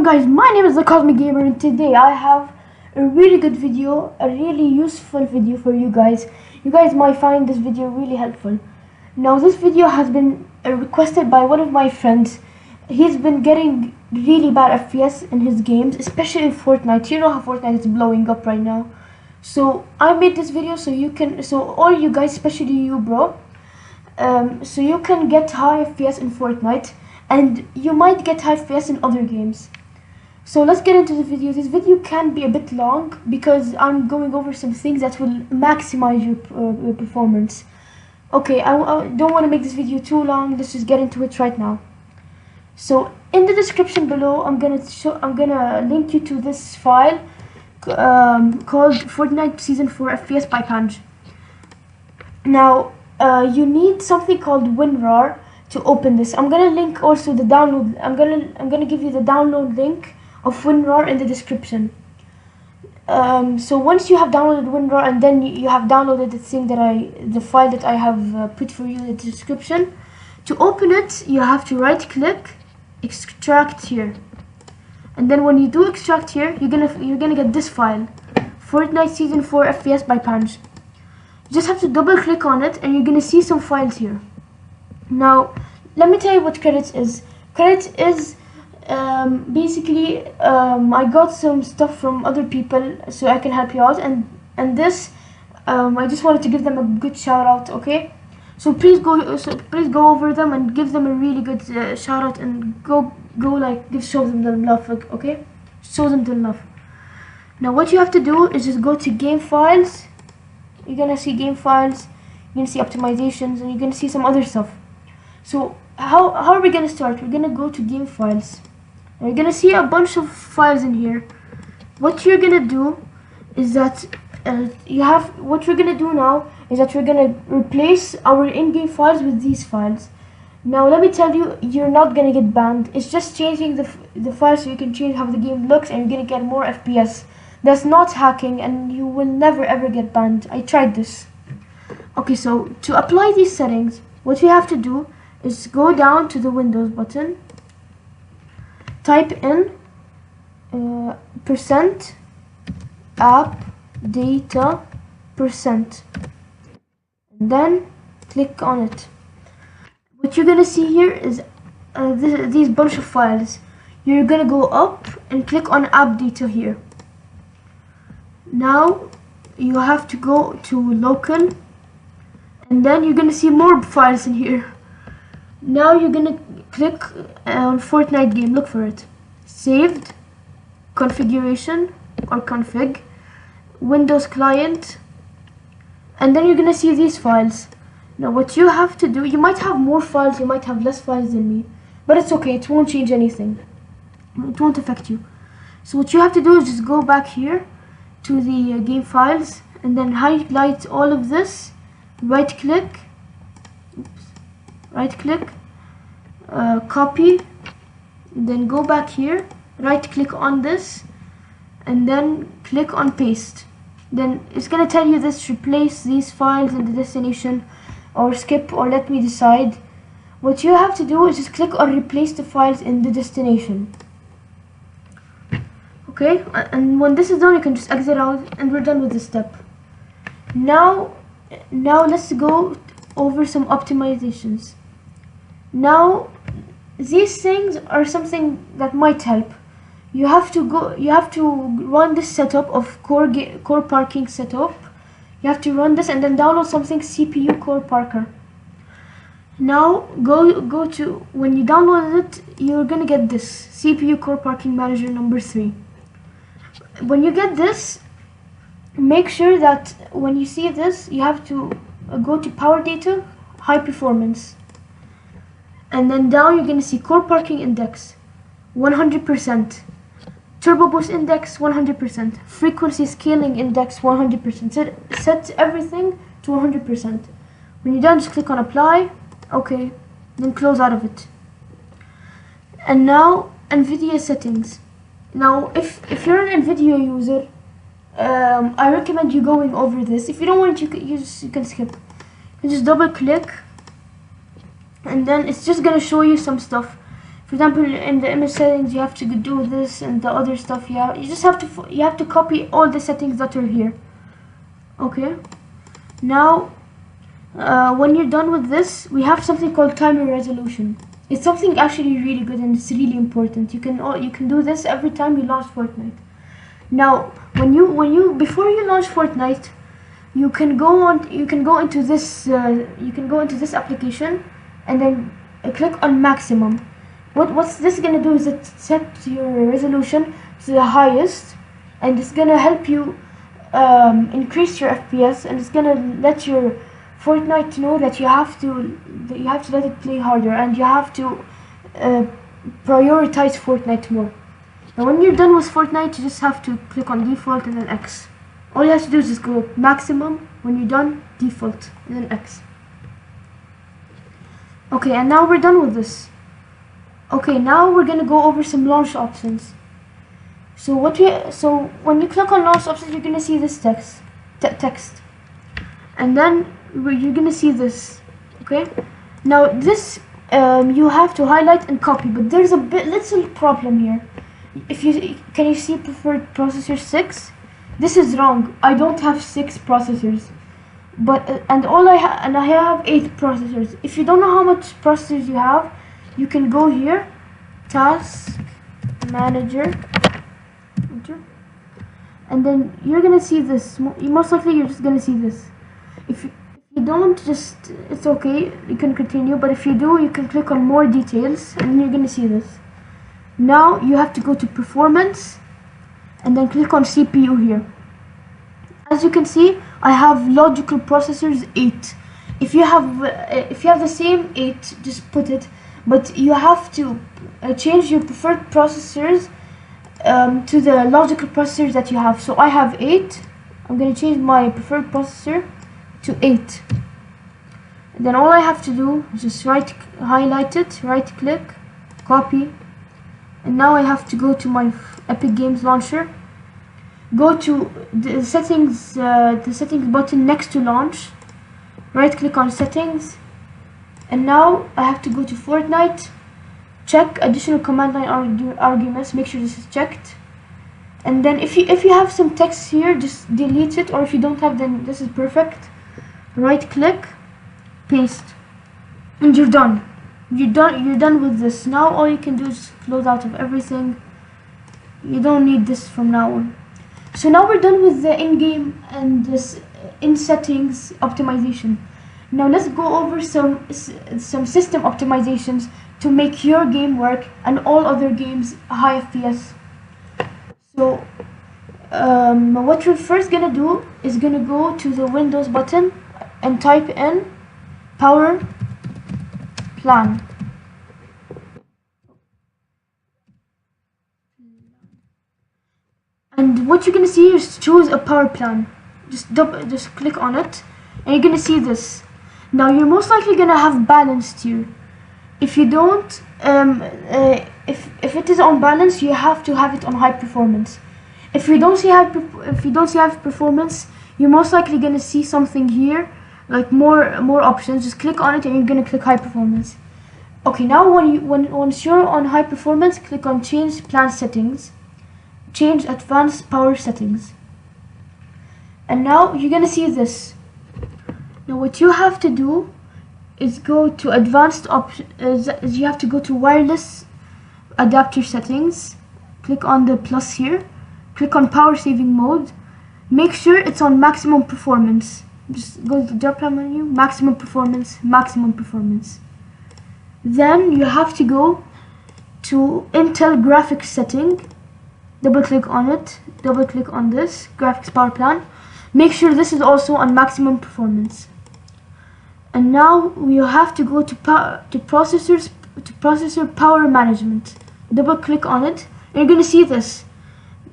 guys, my name is the Cosmic Gamer, and today I have a really good video, a really useful video for you guys. You guys might find this video really helpful. Now this video has been requested by one of my friends. He's been getting really bad FPS in his games, especially in Fortnite. You know how Fortnite is blowing up right now. So I made this video so all you guys, especially you bro, so you can get high FPS in Fortnite, and you might get high FPS in other games. So let's get into the video. This video can be a bit long because I'm going over some things that will maximize your performance. Okay, I don't want to make this video too long. Let's just get into it right now. So in the description below, I'm gonna link you to this file called Fortnite Season 4 FPS by Panj. Now you need something called WinRAR to open this. I'm gonna link also the download. I'm gonna give you the download link of WinRAR in the description. So once you have downloaded WinRAR and then you have downloaded the file that I have put for you in the description, to open it you have to right click, extract here, and then when you do extract here, you're gonna get this file, Fortnite Season 4 FPS by Panj. You just have to double click on it and you're gonna see some files here. Now let me tell you what credits is. Credits is basically I got some stuff from other people so I can help you out, and this I just wanted to give them a good shout out. Okay, so please go over them and give them a really good shout out, and go like show them the love. Okay, show them the love. Now what you have to do is just go to game files. You're gonna see game files, you're gonna see optimizations, and you're gonna see some other stuff. So how are we gonna start? We're gonna go to game files. You're gonna see a bunch of files in here. What you're gonna do is that what we're gonna do now is that we're gonna replace our in-game files with these files. Now let me tell you, you're not gonna get banned. It's just changing the file so you can change how the game looks, and you're gonna get more FPS. That's not hacking, and you will never ever get banned. I tried this. Okay, so to apply these settings, what we have to do is go down to the Windows button, type in % app data %, and then click on it. What you're gonna see here is these bunch of files. You're gonna go up and click on app data here. Now you have to go to local, and then you're gonna see more files in here. Now you're gonna click on Fortnite game, look for it, saved, configuration or config, Windows client, and then you're gonna see these files. Now what you have to do, you might have more files, you might have less files than me, but it's okay, it won't change anything, it won't affect you. So what you have to do is just go back here to the game files, and then highlight all of this, right click, copy, then go back here, right click on this, and then click on paste. Then it's gonna tell you this, replace these files in the destination, or skip, or let me decide. What you have to do is just click on replace the files in the destination. Okay, and when this is done, you can just exit out, and we're done with this step. Now let's go over some optimizations. Now these things are something that might help. You have to run this setup of core parking setup. You have to run this and then download something CPU core parker. Now go to, when you download it, you're gonna get this CPU core parking manager number 3. When you get this, make sure that when you see this, you have to go to power data, high performance, and then down you're gonna see core parking index 100%, turbo boost index 100%, frequency scaling index 100%. Set everything to 100%. When you're done, just click on apply. Okay, then close out of it. And now NVIDIA settings. Now if you're an NVIDIA user, I recommend you going over this. If you don't want it, you can skip. You just double click, and then it's just gonna show you some stuff. For example, in the image settings, you have to do this and the other stuff. You just have to copy all the settings that are here. Okay. Now, when you're done with this, we have something called timer resolution. It's something actually really good and it's really important. You can do this every time you launch Fortnite. Now, before you launch Fortnite, you can go into this application and then click on maximum. What's this gonna do is it set your resolution to the highest, and it's gonna help you increase your FPS, and it's gonna let your Fortnite know that you have to let it play harder, and you have to prioritize Fortnite more. Now when you're done with Fortnite, you just have to click on default and then X. All you have to do is just go maximum. When you're done, default and then X. Okay, and now we're done with this. Okay, now we're gonna go over some launch options. So when you click on launch options, you're gonna see this text, and then you're gonna see this. Okay, now this you have to highlight and copy, but there's a little problem here. Can you see preferred processor 6? This is wrong. I don't have 6 processors, but I have 8 processors. If you don't know how much processors you have, you can go here, task manager, and then you're gonna see this. Most likely you're just gonna see this. If you don't, it's okay, you can continue, but if you do, you can click on more details and then you're gonna see this. Now you have to go to performance and then click on CPU here. As you can see, I have logical processors 8. If you have the same 8, just put it, but you have to change your preferred processors to the logical processors that you have. So I have 8. I'm going to change my preferred processor to 8. And then all I have to do is just highlight it, right click, copy, and now I have to go to my Epic Games launcher, go to the settings button next to launch, right click on settings, and now I have to go to Fortnite, check additional command line arguments, make sure this is checked, and then if you have some text here, just delete it, or if you don't have, then this is perfect. Right click, paste, and you're done. You're done with this. Now all you can do is close out of everything. You don't need this from now on. So now we're done with the in-game and this in-settings optimization. Now let's go over some system optimizations to make your game work and all other games high FPS. So what we're first gonna do is gonna go to the Windows button and type in power plan. And what you're gonna see is choose a power plan. Just click on it, and you're gonna see this. Now you're most likely gonna have balanced here. If you don't, if it is on balance, you have to have it on high performance. If you don't see high performance, you're most likely gonna see something here like more options. Just click on it, and you're gonna click high performance. Okay, now once you're on high performance, click on change plan settings, change advanced power settings, and now you're gonna see this. Now what you have to do is go to advanced options. You have to go to wireless adapter settings, click on the plus here, click on power saving mode, make sure it's on maximum performance. Just go to the drop down menu, maximum performance, maximum performance. Then you have to go to Intel graphics setting, double click on it, double click on this graphics power plan, make sure this is also on maximum performance. And now you have to go to processor power management, double click on it, and you're gonna see this.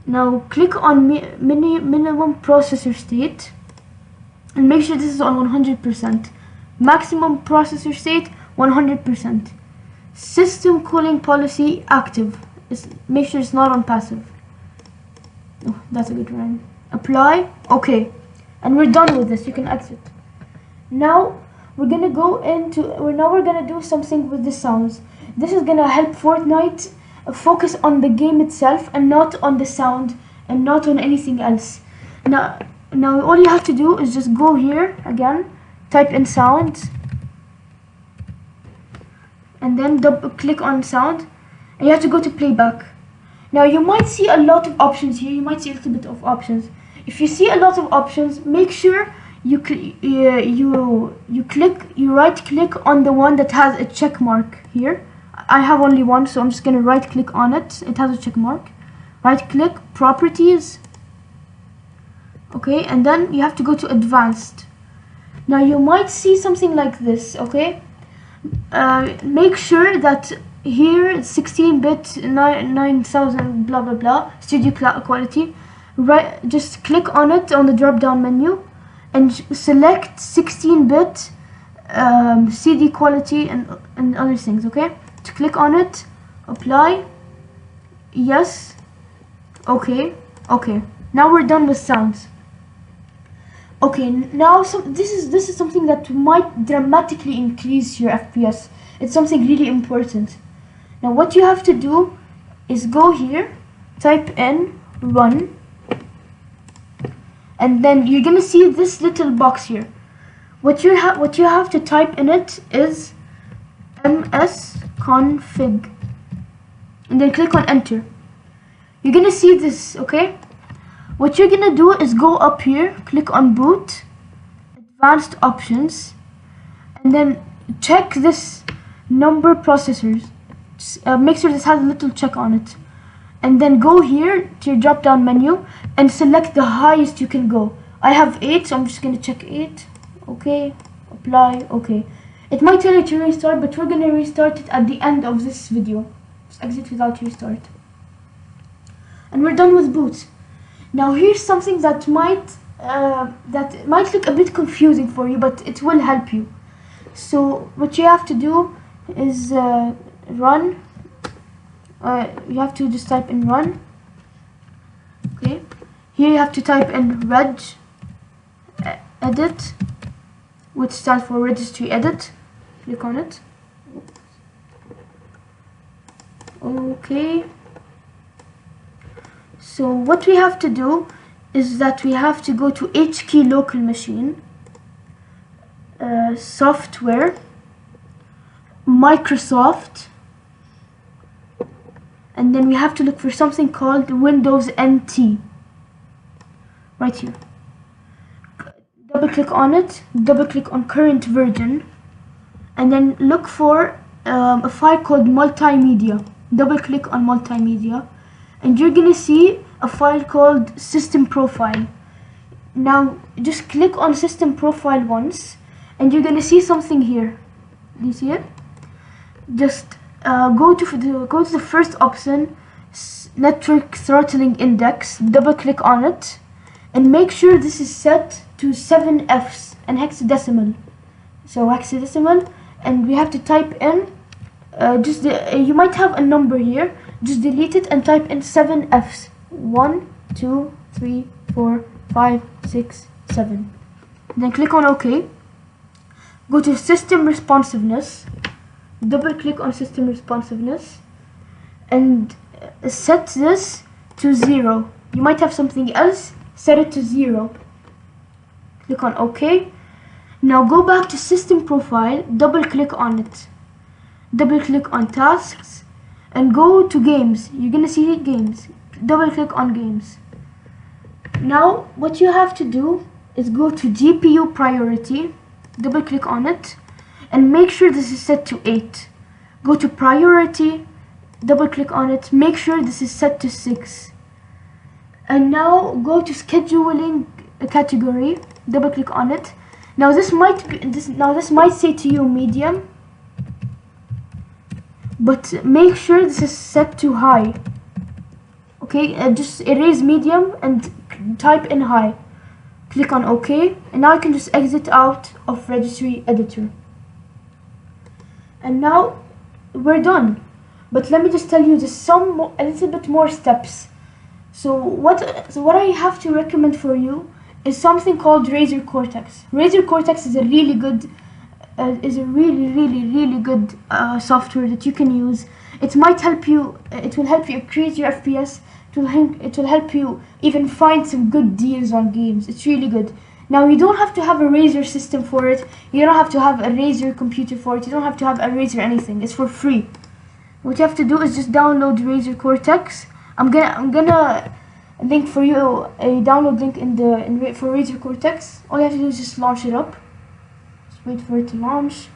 Now click on minimum processor state and make sure this is on 100%. Maximum processor state 100%. System cooling policy active. Make sure it's not on passive. Oh, that's a good one. Apply. Okay, and we're done with this. You can exit. Now we're gonna do something with the sounds. This is gonna help Fortnite focus on the game itself and not on the sound and not on anything else. Now all you have to do is just go here again, type in sound, and then double click on sound, and you have to go to playback. Now you might see a lot of options here, you might see a little bit of options. If you see a lot of options, make sure you right click on the one that has a check mark here. I have only one, so I'm just gonna right click on it. It has a check mark. Right click, properties. Okay, and then you have to go to advanced. Now you might see something like this, okay? Make sure that here 16-bit 9000 blah blah blah studio quality. Right, just click on it on the drop down menu and select 16-bit CD quality and other things, okay? To click on it, apply, yes, okay. Now we're done with sounds. Okay, now this is something that might dramatically increase your FPS. It's something really important. Now what you have to do is go here, type in run, and then you're gonna see this little box here. What you have to type in it is msconfig, and then click on enter. You're gonna see this, okay? What you're gonna do is go up here, click on boot, advanced options, and then check this number processors. Make sure this has a little check on it, and then go here to your drop down menu and select the highest you can go. I have 8, so I'm just gonna check 8. Okay, apply, okay. It might tell you to restart, but we're gonna restart it at the end of this video. Just exit without restart. And we're done with boot. Now here's something that might look a bit confusing for you, but it will help you. So what you have to do is run. You have to just type in run. Okay. Here you have to type in reg edit, which stands for registry edit. Click on it. Okay. So what we have to do is that we have to go to HKey local machine, software, Microsoft, and then we have to look for something called Windows NT right here. Double click on it, double click on current version, and then look for a file called multimedia. Double click on multimedia, and you're gonna see a file called system profile. Now just click on system profile once, and you're gonna see something here. Do you see it? Just go to the first option, network throttling index. Double click on it, and make sure this is set to 7 Fs and hexadecimal. So hexadecimal, and we have to type in you might have a number here. Just delete it and type in 7 Fs. 1, 2, 3, 4, 5, 6, 7. Then click on OK. Go to system responsiveness. Double click on system responsiveness and set this to 0. You might have something else. Set it to 0. Click on OK. Now go back to system profile. Double click on it. Double click on tasks and go to games. You're gonna see games. Double click on games. Now what you have to do is go to GPU priority. Double click on it and make sure this is set to 8. Go to priority, double click on it, make sure this is set to 6. And now go to scheduling category, double click on it. Now this might say to you medium, but make sure this is set to high. Okay, just erase medium and type in high. Click on OK, and now I can just exit out of registry editor. And now we're done. But let me just tell you just a little bit more steps. So what I have to recommend for you is something called Razer Cortex. Razer Cortex is a really good is a really good software that you can use. It might help you. It will help you increase your FPS. It will help you even find some good deals on games. It's really good. Now you don't have to have a Razer system for it. You don't have to have a Razer computer for it. You don't have to have a Razer anything. It's for free. What you have to do is just download Razer Cortex. I'm gonna link for you a download link for Razer Cortex. All you have to do is just launch it up. Just wait for it to launch.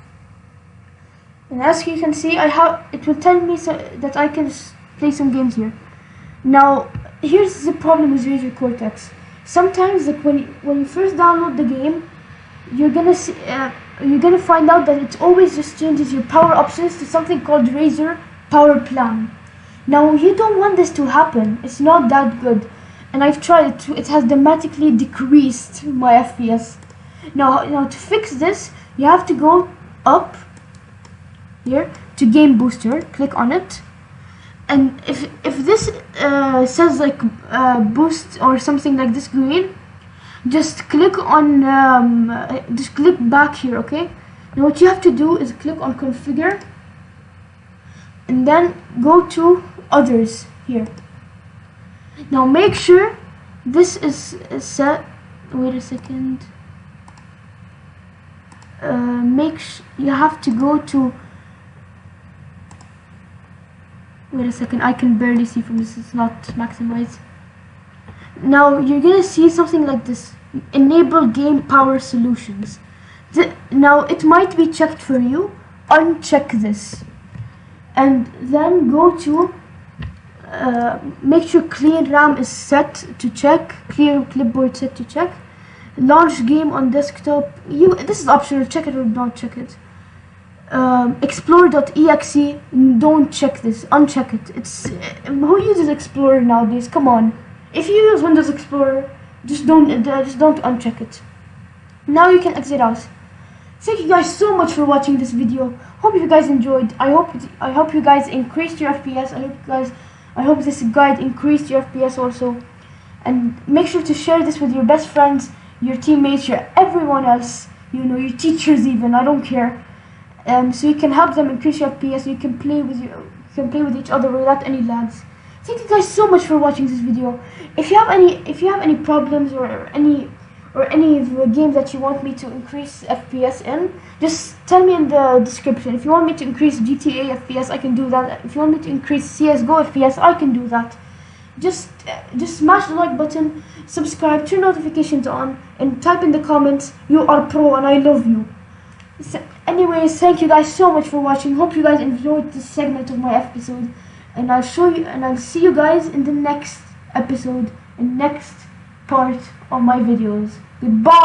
And as you can see, it will tell me that I can play some games here. Now, here's the problem with Razer Cortex. Sometimes, like when you first download the game, you're gonna find out that it always just changes your power options to something called Razer Power Plan. Now, you don't want this to happen. It's not that good, and I've tried it. It has dramatically decreased my FPS. Now to fix this, you have to go up here to Game Booster. Click on it. And if this says like boost or something like this green, just click on just click back here. Okay, now what you have to do is click on configure and then go to others here. Now make sure this is set. Wait a second. You have to go to. Wait a second, I can barely see from this, it's not maximized. Now you're gonna see something like this. Enable game power solutions. Now it might be checked for you. Uncheck this. And then go to make sure clear RAM is set to check. Clear clipboard set to check. Launch game on desktop. This is optional, check it or don't check it. Explore.exe, don't check this, uncheck it. It's who uses Explorer nowadays? Come on, if you use Windows Explorer, just don't uncheck it. Now you can exit out. Thank you guys so much for watching this video. Hope you guys enjoyed. I hope you guys increased your FPS. I hope this guide increased your FPS also. And make sure to share this with your best friends, your teammates, everyone else. You know, your teachers even. I don't care. So you can help them increase your FPS. You can play with each other without any lags. Thank you guys so much for watching this video. If you have any problems or any of the games that you want me to increase FPS in, just tell me in the description. If you want me to increase GTA FPS, I can do that. If you want me to increase CS:GO FPS, I can do that. Just smash the like button, subscribe, turn notifications on, and type in the comments, "You are pro and I love you." Anyways, thank you guys so much for watching. Hope you guys enjoyed this segment of my episode, and I'll see you guys in the next episode and next part of my videos. Goodbye.